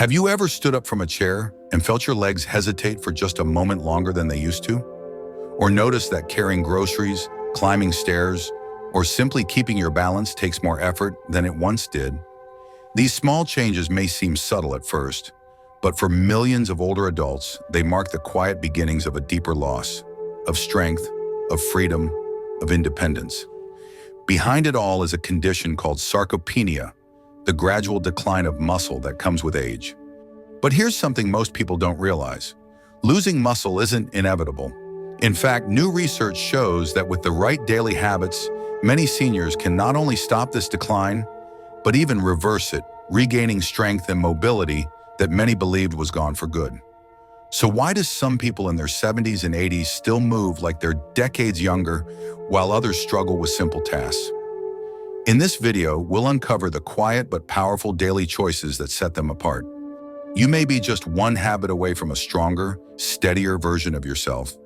Have you ever stood up from a chair and felt your legs hesitate for just a moment longer than they used to? Or noticed that carrying groceries, climbing stairs, or simply keeping your balance takes more effort than it once did? These small changes may seem subtle at first, but for millions of older adults, they mark the quiet beginnings of a deeper loss, of strength, of freedom, of independence. Behind it all is a condition called sarcopenia, the gradual decline of muscle that comes with age. But here's something most people don't realize. Losing muscle isn't inevitable. In fact, new research shows that with the right daily habits, many seniors can not only stop this decline, but even reverse it, regaining strength and mobility that many believed was gone for good. So why do some people in their 70s and 80s still move like they're decades younger, while others struggle with simple tasks? In this video, we'll uncover the quiet but powerful daily choices that set them apart. You may be just one habit away from a stronger, steadier version of yourself.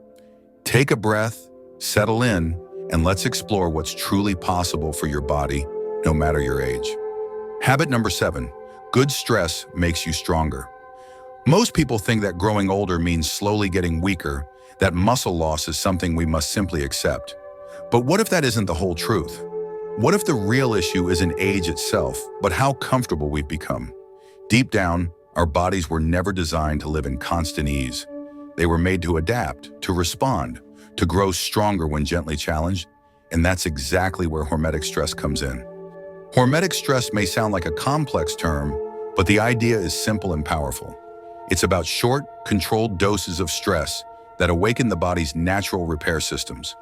Take a breath, settle in, and let's explore what's truly possible for your body, no matter your age. Habit number 7, good stress makes you stronger. Most people think that growing older means slowly getting weaker, that muscle loss is something we must simply accept. But what if that isn't the whole truth? What if the real issue isn't age itself, but how comfortable we've become? Deep down, our bodies were never designed to live in constant ease. They were made to adapt, to respond, to grow stronger when gently challenged, and that's exactly where hormetic stress comes in. Hormetic stress may sound like a complex term, but the idea is simple and powerful. It's about short, controlled doses of stress that awaken the body's natural repair systems.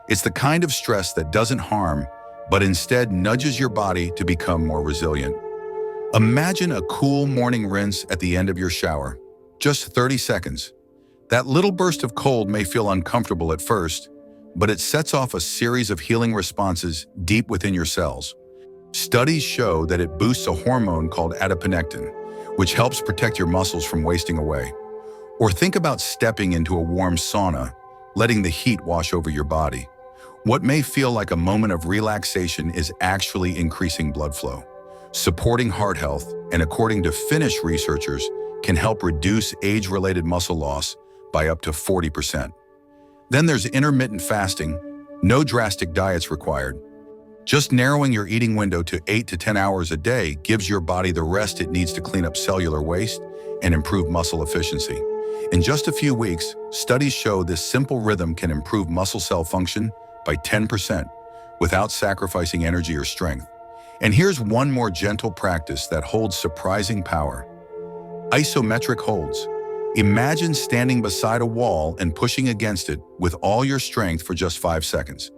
It's the kind of stress that doesn't harm, but instead nudges your body to become more resilient. Imagine a cool morning rinse at the end of your shower, just 30 seconds. That little burst of cold may feel uncomfortable at first, but it sets off a series of healing responses deep within your cells. Studies show that it boosts a hormone called adiponectin, which helps protect your muscles from wasting away. Or think about stepping into a warm sauna, letting the heat wash over your body. What may feel like a moment of relaxation is actually increasing blood flow, supporting heart health, and according to Finnish researchers, can help reduce age-related muscle loss by up to 40%. Then there's intermittent fasting, no drastic diets required. Just narrowing your eating window to 8 to 10 hours a day gives your body the rest it needs to clean up cellular waste and improve muscle efficiency. In just a few weeks, studies show this simple rhythm can improve muscle cell function by 10% without sacrificing energy or strength. And here's one more gentle practice that holds surprising power. Isometric holds. Imagine standing beside a wall and pushing against it with all your strength for just 5 seconds.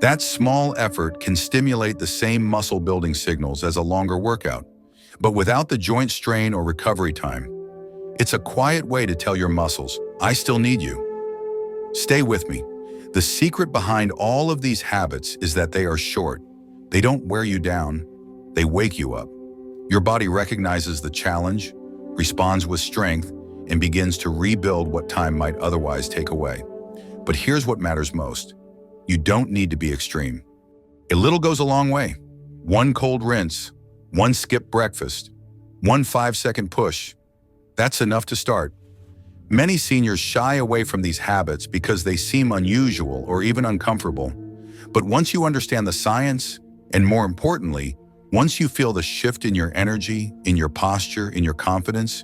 That small effort can stimulate the same muscle building signals as a longer workout, but without the joint strain or recovery time. It's a quiet way to tell your muscles, I still need you. Stay with me. The secret behind all of these habits is that they are short. They don't wear you down, they wake you up. Your body recognizes the challenge, responds with strength, and begins to rebuild what time might otherwise take away. But here's what matters most. You don't need to be extreme. A little goes a long way. One cold rinse, one skipped breakfast, one 5-second push. That's enough to start. Many seniors shy away from these habits because they seem unusual or even uncomfortable. But once you understand the science, and more importantly, once you feel the shift in your energy, in your posture, in your confidence,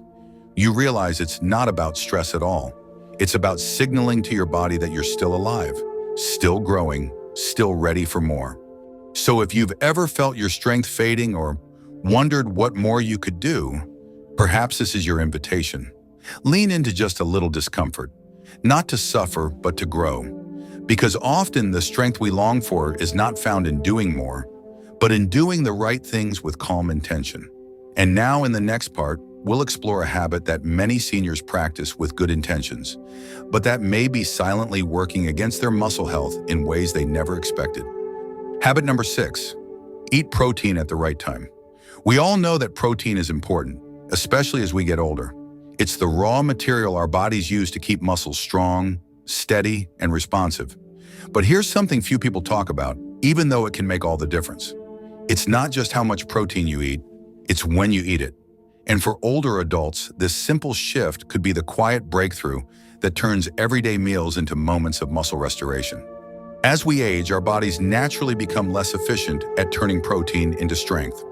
you realize it's not about stress at all. It's about signaling to your body that you're still alive, still growing, still ready for more. So if you've ever felt your strength fading or wondered what more you could do, perhaps this is your invitation. Lean into just a little discomfort, not to suffer, but to grow. Because often the strength we long for is not found in doing more, but in doing the right things with calm intention. And now in the next part, we'll explore a habit that many seniors practice with good intentions, but that may be silently working against their muscle health in ways they never expected. Habit number 6, eat protein at the right time. We all know that protein is important, especially as we get older. It's the raw material our bodies use to keep muscles strong, steady, and responsive. But here's something few people talk about, even though it can make all the difference. It's not just how much protein you eat, it's when you eat it. And for older adults, this simple shift could be the quiet breakthrough that turns everyday meals into moments of muscle restoration. As we age, our bodies naturally become less efficient at turning protein into strength.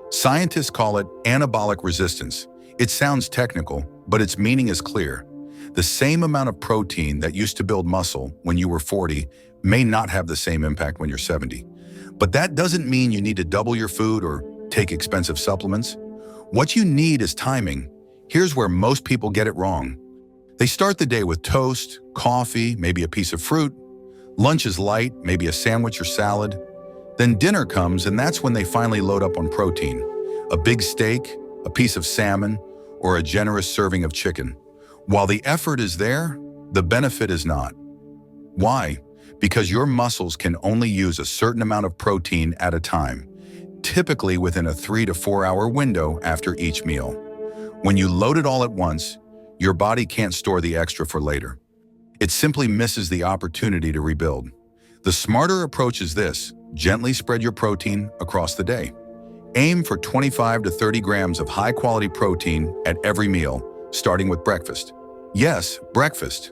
Scientists call it anabolic resistance. It sounds technical, but its meaning is clear. The same amount of protein that used to build muscle when you were 40 may not have the same impact when you're 70. But that doesn't mean you need to double your food or take expensive supplements. What you need is timing. Here's where most people get it wrong. They start the day with toast, coffee, maybe a piece of fruit. Lunch is light, maybe a sandwich or salad. Then dinner comes, and that's when they finally load up on protein. A big steak, a piece of salmon, or a generous serving of chicken. While the effort is there, the benefit is not. Why? Because your muscles can only use a certain amount of protein at a time, typically within a 3 to 4 hour window after each meal. When you load it all at once, your body can't store the extra for later. It simply misses the opportunity to rebuild. The smarter approach is this: gently spread your protein across the day. Aim for 25 to 30 grams of high-quality protein at every meal, starting with breakfast. Yes, breakfast.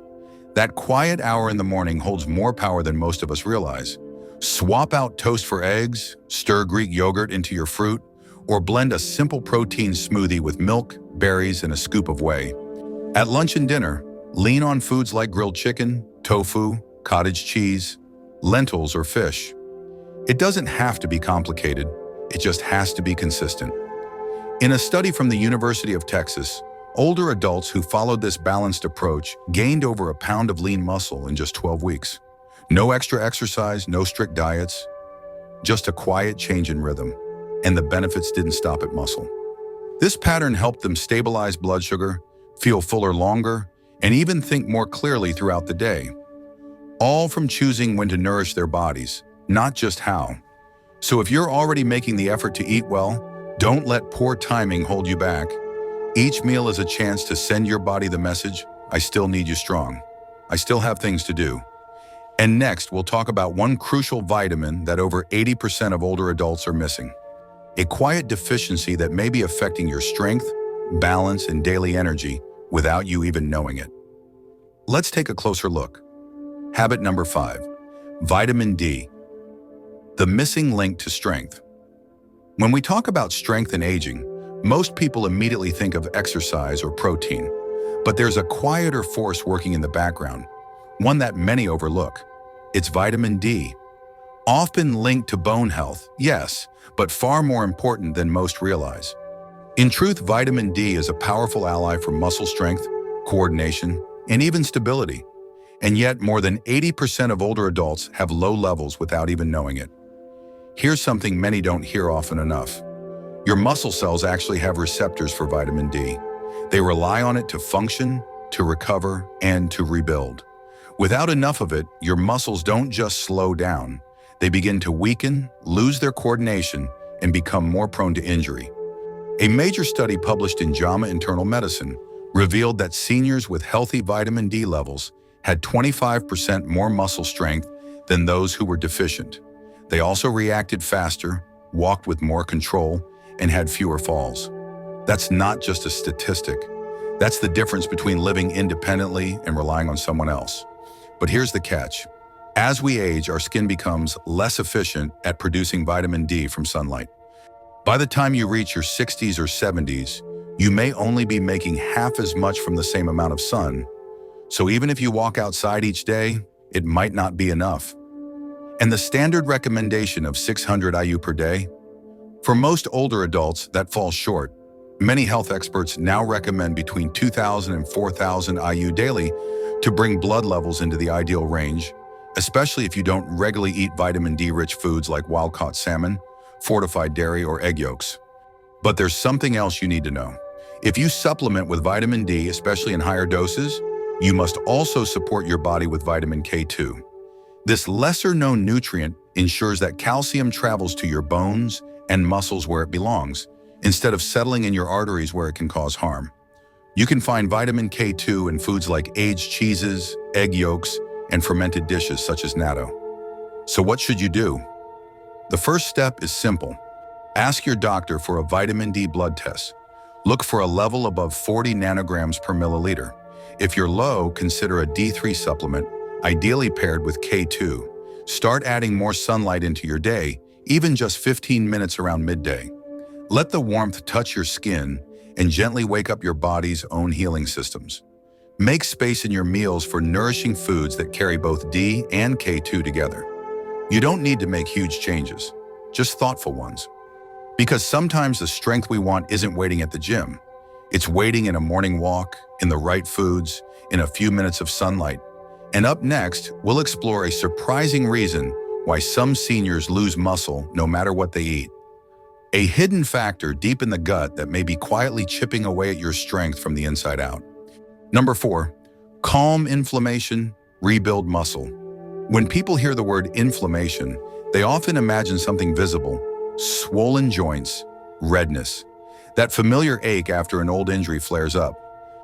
That quiet hour in the morning holds more power than most of us realize. Swap out toast for eggs, stir Greek yogurt into your fruit, or blend a simple protein smoothie with milk, berries, and a scoop of whey. At lunch and dinner, lean on foods like grilled chicken, tofu, cottage cheese, lentils, or fish. It doesn't have to be complicated. It just has to be consistent. In a study from the University of Texas, older adults who followed this balanced approach gained over a pound of lean muscle in just 12 weeks. No extra exercise, no strict diets, just a quiet change in rhythm. And the benefits didn't stop at muscle. This pattern helped them stabilize blood sugar, feel fuller longer, and even think more clearly throughout the day. All from choosing when to nourish their bodies, not just how. So if you're already making the effort to eat well, don't let poor timing hold you back. Each meal is a chance to send your body the message, I still need you strong. I still have things to do. And next, we'll talk about one crucial vitamin that over 80% of older adults are missing. A quiet deficiency that may be affecting your strength, balance, and daily energy without you even knowing it. Let's take a closer look. Habit number 5, vitamin D. The missing link to strength. When we talk about strength and aging, most people immediately think of exercise or protein, but there's a quieter force working in the background, one that many overlook. It's vitamin D. Often linked to bone health, yes, but far more important than most realize. In truth, vitamin D is a powerful ally for muscle strength, coordination, and even stability. And yet, more than 80% of older adults have low levels without even knowing it. Here's something many don't hear often enough. Your muscle cells actually have receptors for vitamin D. They rely on it to function, to recover, and to rebuild. Without enough of it, your muscles don't just slow down. They begin to weaken, lose their coordination, and become more prone to injury. A major study published in JAMA Internal Medicine revealed that seniors with healthy vitamin D levels had 25% more muscle strength than those who were deficient. They also reacted faster, walked with more control, and had fewer falls. That's not just a statistic. That's the difference between living independently and relying on someone else. But here's the catch. As we age, our skin becomes less efficient at producing vitamin D from sunlight. By the time you reach your 60s or 70s, you may only be making half as much from the same amount of sun. So even if you walk outside each day, it might not be enough. And the standard recommendation of 600 IU per day? For most older adults, that falls short. Many health experts now recommend between 2,000 and 4,000 IU daily to bring blood levels into the ideal range, especially if you don't regularly eat vitamin D-rich foods like wild-caught salmon, fortified dairy, or egg yolks. But there's something else you need to know. If you supplement with vitamin D, especially in higher doses, you must also support your body with vitamin K2. This lesser-known nutrient ensures that calcium travels to your bones and muscles where it belongs, instead of settling in your arteries where it can cause harm. You can find vitamin K2 in foods like aged cheeses, egg yolks, and fermented dishes such as natto. So what should you do? The first step is simple. Ask your doctor for a vitamin D blood test. Look for a level above 40 nanograms per milliliter. If you're low, consider a D3 supplement, ideally paired with K2. Start adding more sunlight into your day, even just 15 minutes around midday. Let the warmth touch your skin and gently wake up your body's own healing systems. Make space in your meals for nourishing foods that carry both D and K2 together. You don't need to make huge changes, just thoughtful ones. Because sometimes the strength we want isn't waiting at the gym. It's waiting in a morning walk, in the right foods, in a few minutes of sunlight. And up next, we'll explore a surprising reason why some seniors lose muscle no matter what they eat. A hidden factor deep in the gut that may be quietly chipping away at your strength from the inside out. Number 4, calm inflammation, rebuild muscle. When people hear the word inflammation, they often imagine something visible: swollen joints, redness. That familiar ache after an old injury flares up.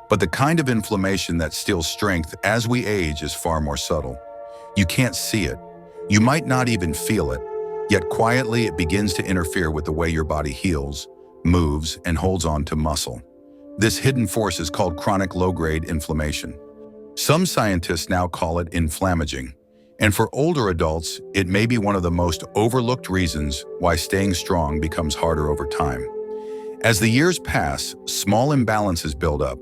But the kind of inflammation that steals strength as we age is far more subtle. You can't see it. You might not even feel it. Yet quietly it begins to interfere with the way your body heals, moves, and holds on to muscle. This hidden force is called chronic low-grade inflammation. Some scientists now call it inflammaging. And for older adults, it may be one of the most overlooked reasons why staying strong becomes harder over time. As the years pass, small imbalances build up.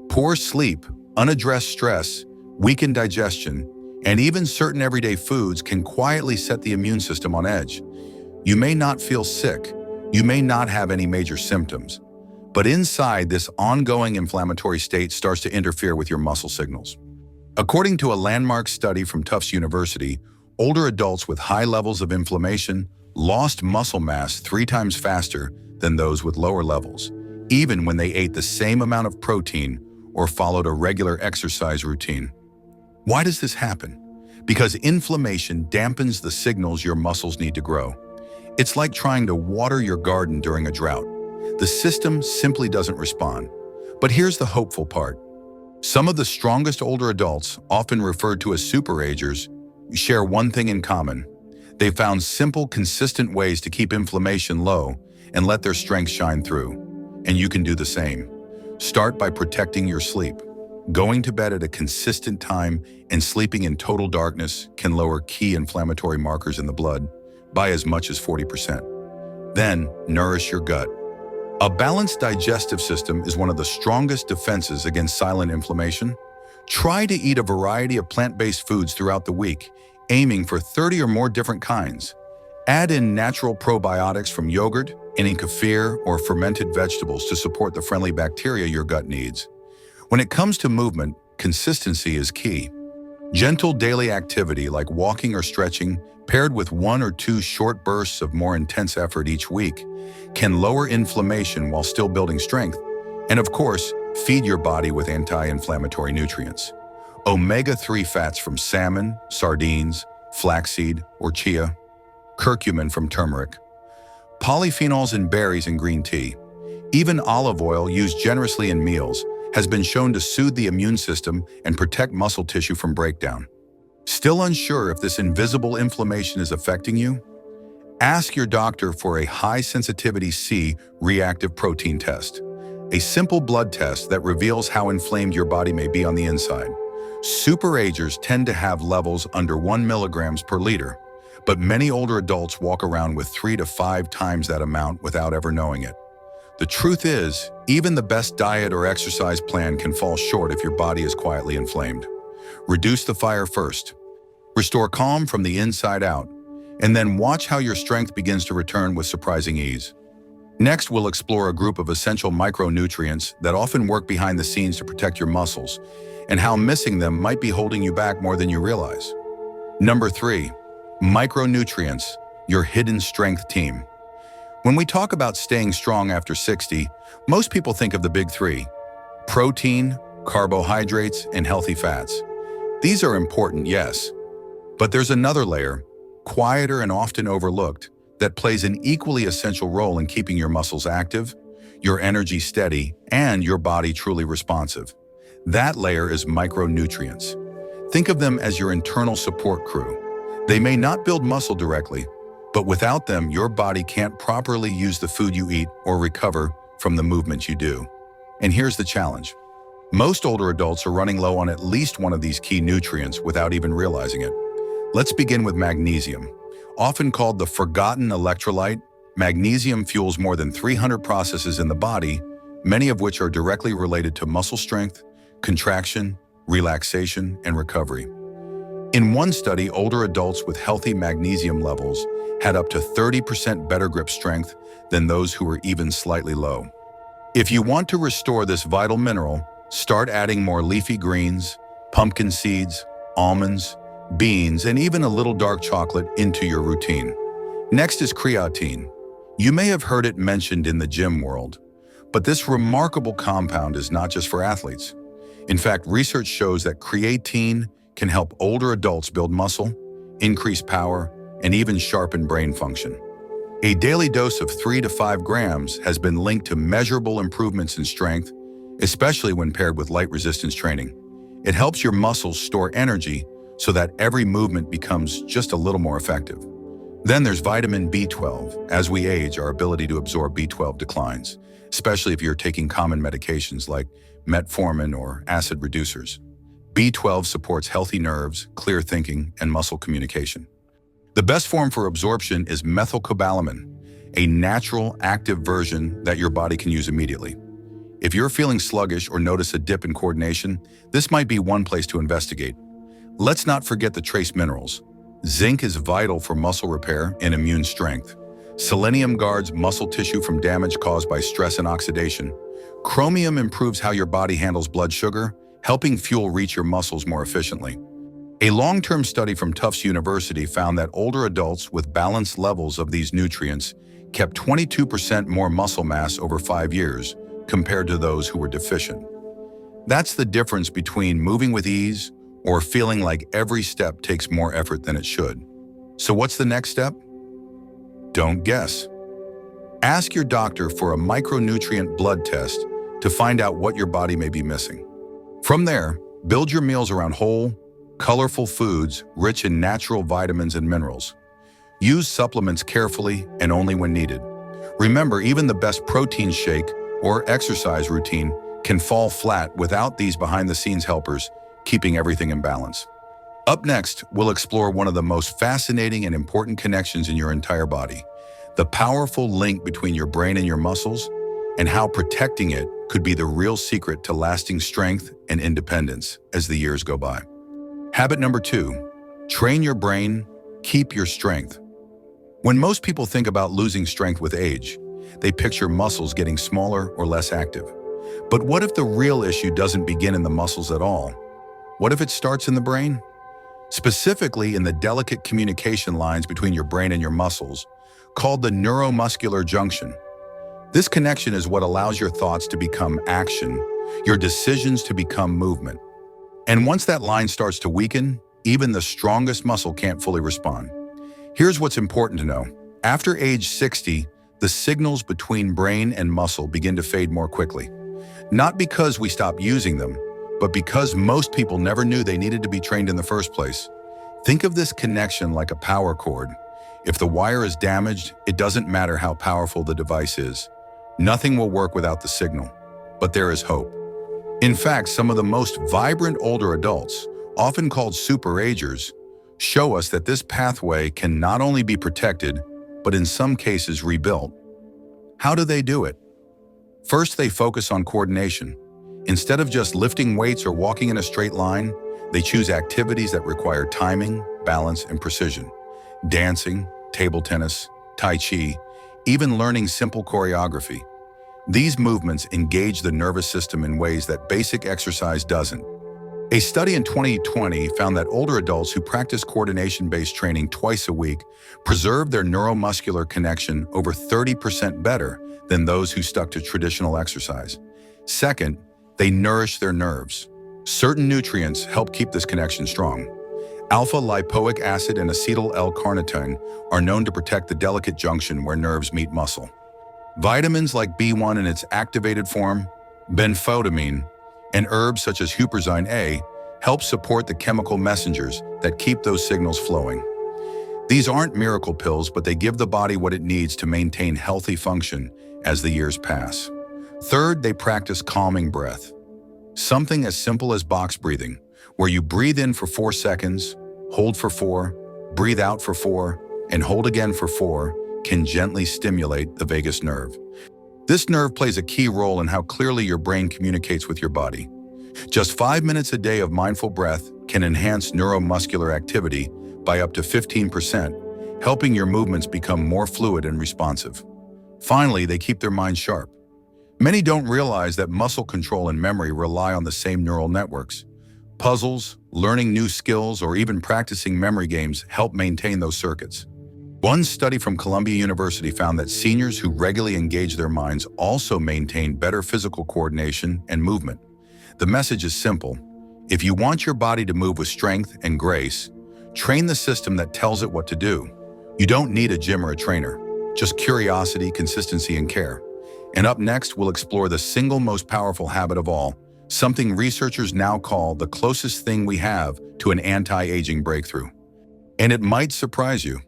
Poor sleep, unaddressed stress, weakened digestion, and even certain everyday foods can quietly set the immune system on edge. You may not feel sick, you may not have any major symptoms, but inside, this ongoing inflammatory state starts to interfere with your muscle signals. According to a landmark study from Tufts University, older adults with high levels of inflammation lost muscle mass 3 times faster than those with lower levels, even when they ate the same amount of protein or followed a regular exercise routine. Why does this happen? Because inflammation dampens the signals your muscles need to grow. It's like trying to water your garden during a drought. The system simply doesn't respond. But here's the hopeful part. Some of the strongest older adults, often referred to as superagers, share one thing in common. They found simple, consistent ways to keep inflammation low and let their strength shine through. And you can do the same. Start by protecting your sleep. Going to bed at a consistent time and sleeping in total darkness can lower key inflammatory markers in the blood by as much as 40%. Then, nourish your gut. A balanced digestive system is one of the strongest defenses against silent inflammation. Try to eat a variety of plant-based foods throughout the week, aiming for 30 or more different kinds. Add in natural probiotics from yogurt, any kefir, or fermented vegetables to support the friendly bacteria your gut needs. When it comes to movement, consistency is key. Gentle daily activity like walking or stretching, paired with 1 or 2 short bursts of more intense effort each week, can lower inflammation while still building strength. And of course, feed your body with anti-inflammatory nutrients. Omega-3 fats from salmon, sardines, flaxseed, or chia, curcumin from turmeric, polyphenols in berries and green tea. Even olive oil used generously in meals has been shown to soothe the immune system and protect muscle tissue from breakdown. Still unsure if this invisible inflammation is affecting you? Ask your doctor for a high-sensitivity C reactive protein test, a simple blood test that reveals how inflamed your body may be on the inside. Superagers tend to have levels under 1 milligrams per liter, but many older adults walk around with 3 to 5 times that amount without ever knowing it. The truth is, even the best diet or exercise plan can fall short if your body is quietly inflamed. Reduce the fire first. Restore calm from the inside out, and then watch how your strength begins to return with surprising ease. Next, we'll explore a group of essential micronutrients that often work behind the scenes to protect your muscles, and how missing them might be holding you back more than you realize. Number 3, micronutrients, your hidden strength team. When we talk about staying strong after 60, most people think of the big 3: protein, carbohydrates, and healthy fats. These are important, yes, but there's another layer, quieter and often overlooked, that plays an equally essential role in keeping your muscles active, your energy steady, and your body truly responsive. That layer is micronutrients. Think of them as your internal support crew. They may not build muscle directly, but without them, your body can't properly use the food you eat or recover from the movement you do. And here's the challenge. Most older adults are running low on at least one of these key nutrients without even realizing it. Let's begin with magnesium. Often called the forgotten electrolyte, magnesium fuels more than 300 processes in the body, many of which are directly related to muscle strength, contraction, relaxation, and recovery. In one study, older adults with healthy magnesium levels had up to 30% better grip strength than those who were even slightly low. If you want to restore this vital mineral, start adding more leafy greens, pumpkin seeds, almonds, beans, and even a little dark chocolate into your routine. Next is creatine. You may have heard it mentioned in the gym world, but this remarkable compound is not just for athletes. In fact, research shows that creatine can help older adults build muscle, increase power, and even sharpen brain function. A daily dose of 3 to 5 grams has been linked to measurable improvements in strength, especially when paired with light resistance training. It helps your muscles store energy so that every movement becomes just a little more effective. Then there's vitamin B12. As we age, our ability to absorb B12 declines, especially if you're taking common medications like metformin or acid reducers. B12 supports healthy nerves, clear thinking, and muscle communication. The best form for absorption is methylcobalamin, a natural, active version that your body can use immediately. If you're feeling sluggish or notice a dip in coordination, this might be one place to investigate. Let's not forget the trace minerals. Zinc is vital for muscle repair and immune strength. Selenium guards muscle tissue from damage caused by stress and oxidation. Chromium improves how your body handles blood sugar, helping fuel reach your muscles more efficiently. A long-term study from Tufts University found that older adults with balanced levels of these nutrients kept 22% more muscle mass over 5 years compared to those who were deficient. That's the difference between moving with ease or feeling like every step takes more effort than it should. So what's the next step? Don't guess. Ask your doctor for a micronutrient blood test to find out what your body may be missing. From there, build your meals around whole, colorful foods rich in natural vitamins and minerals. Use supplements carefully and only when needed. Remember, even the best protein shake or exercise routine can fall flat without these behind-the-scenes helpers keeping everything in balance. Up next, we'll explore one of the most fascinating and important connections in your entire body, the powerful link between your brain and your muscles, and how protecting it could be the real secret to lasting strength and independence as the years go by. Habit number 2, train your brain, keep your strength. When most people think about losing strength with age, they picture muscles getting smaller or less active. But what if the real issue doesn't begin in the muscles at all? What if it starts in the brain? Specifically in the delicate communication lines between your brain and your muscles, called the neuromuscular junction. This connection is what allows your thoughts to become action, your decisions to become movement. And once that line starts to weaken, even the strongest muscle can't fully respond. Here's what's important to know. After age 60, the signals between brain and muscle begin to fade more quickly. Not because we stop using them, but because most people never knew they needed to be trained in the first place. Think of this connection like a power cord. If the wire is damaged, it doesn't matter how powerful the device is. Nothing will work without the signal. But there is hope. In fact, some of the most vibrant older adults, often called superagers, show us that this pathway can not only be protected, but in some cases rebuilt. How do they do it? First, they focus on coordination. Instead of just lifting weights or walking in a straight line, they choose activities that require timing, balance, and precision. Dancing, table tennis, tai chi, even learning simple choreography. These movements engage the nervous system in ways that basic exercise doesn't. A study in 2020 found that older adults who practice coordination-based training twice a week preserved their neuromuscular connection over 30% better than those who stuck to traditional exercise. Second, they nourish their nerves. Certain nutrients help keep this connection strong. Alpha-lipoic acid and acetyl L-carnitine are known to protect the delicate junction where nerves meet muscle. Vitamins like B1 in its activated form, benfotiamine, and herbs such as huperzine A help support the chemical messengers that keep those signals flowing. These aren't miracle pills, but they give the body what it needs to maintain healthy function as the years pass. Third, they practice calming breath. Something as simple as box breathing, where you breathe in for 4 seconds, hold for 4, breathe out for 4, and hold again for 4, can gently stimulate the vagus nerve. This nerve plays a key role in how clearly your brain communicates with your body. Just 5 minutes a day of mindful breath can enhance neuromuscular activity by up to 15%, helping your movements become more fluid and responsive. Finally, they keep their mind sharp. Many don't realize that muscle control and memory rely on the same neural networks. Puzzles, learning new skills, or even practicing memory games help maintain those circuits. One study from Columbia University found that seniors who regularly engage their minds also maintain better physical coordination and movement. The message is simple. If you want your body to move with strength and grace, train the system that tells it what to do. You don't need a gym or a trainer, just curiosity, consistency, and care. And up next, we'll explore the single most powerful habit of all, something researchers now call the closest thing we have to an anti-aging breakthrough. And it might surprise you.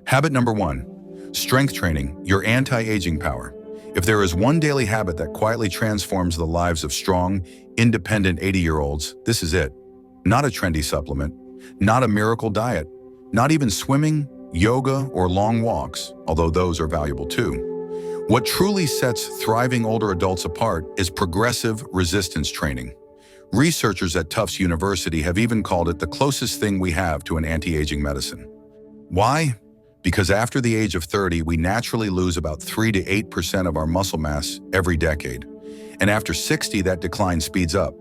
Habit number 1, strength training, your anti-aging power. If there is one daily habit that quietly transforms the lives of strong, independent 80-year-olds, this is it. Not a trendy supplement, not a miracle diet, not even swimming, yoga, or long walks, although those are valuable too. What truly sets thriving older adults apart is progressive resistance training. Researchers at Tufts University have even called it the closest thing we have to an anti-aging medicine. Why? Because after the age of 30, we naturally lose about 3 to 8% of our muscle mass every decade. And after 60, that decline speeds up.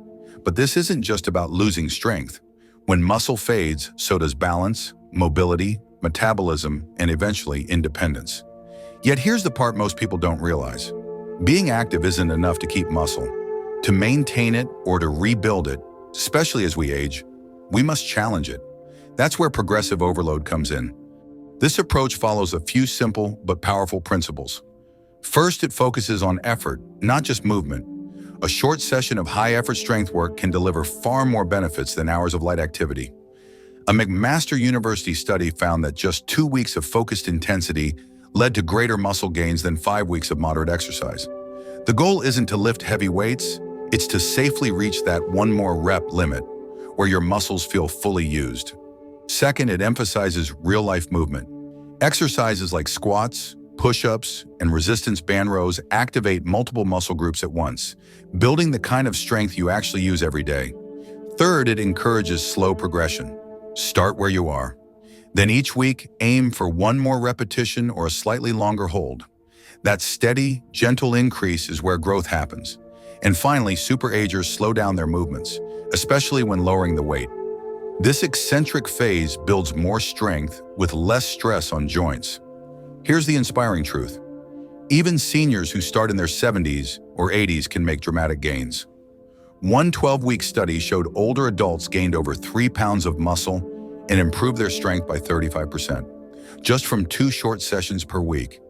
But this isn't just about losing strength. When muscle fades, so does balance, mobility, metabolism, and eventually independence. Yet here's the part most people don't realize. Being active isn't enough to keep muscle. To maintain it or to rebuild it, especially as we age, we must challenge it. That's where progressive overload comes in. This approach follows a few simple but powerful principles. First, it focuses on effort, not just movement. A short session of high-effort strength work can deliver far more benefits than hours of light activity. A McMaster University study found that just 2 weeks of focused intensity led to greater muscle gains than 5 weeks of moderate exercise. The goal isn't to lift heavy weights, it's to safely reach that one more rep limit, where your muscles feel fully used. Second, it emphasizes real-life movement. Exercises like squats, push-ups, and resistance band rows activate multiple muscle groups at once, building the kind of strength you actually use every day. Third, it encourages slow progression. Start where you are. Then each week, aim for one more repetition or a slightly longer hold. That steady, gentle increase is where growth happens. And finally, superagers slow down their movements, especially when lowering the weight. This eccentric phase builds more strength with less stress on joints. Here's the inspiring truth. Even seniors who start in their 70s or 80s can make dramatic gains. One 12-week study showed older adults gained over 3 pounds of muscle and improved their strength by 35%, just from 2 short sessions per week.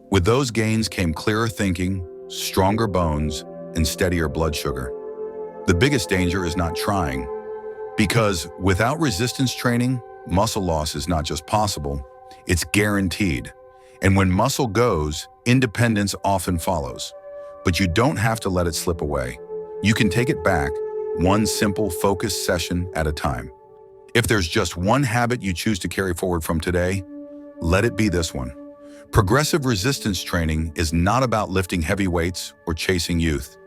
With those gains came clearer thinking, stronger bones, and steadier blood sugar. The biggest danger is not trying, because without resistance training, muscle loss is not just possible, it's guaranteed. And when muscle goes, independence often follows. But you don't have to let it slip away. You can take it back, one simple, focused session at a time. If there's just one habit you choose to carry forward from today, let it be this one. Progressive resistance training is not about lifting heavy weights or chasing youth.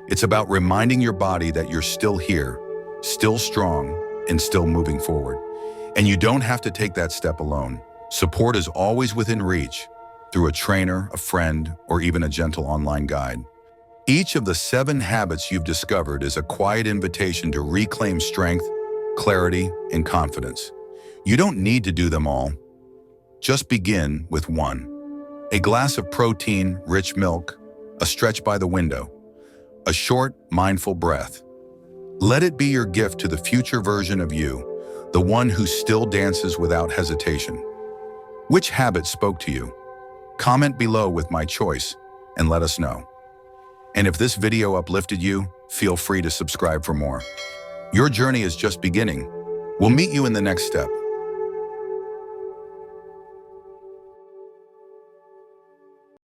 It's about reminding your body that you're still here, still strong, and still moving forward. And you don't have to take that step alone. Support is always within reach, through a trainer, a friend, or even a gentle online guide. Each of the 7 habits you've discovered is a quiet invitation to reclaim strength, clarity, and confidence. You don't need to do them all. Just begin with one. A glass of protein-rich milk, a stretch by the window, a short, mindful breath. Let it be your gift to the future version of you, the one who still dances without hesitation. Which habit spoke to you? Comment below with my choice and let us know. And if this video uplifted you, feel free to subscribe for more. Your journey is just beginning. We'll meet you in the next step.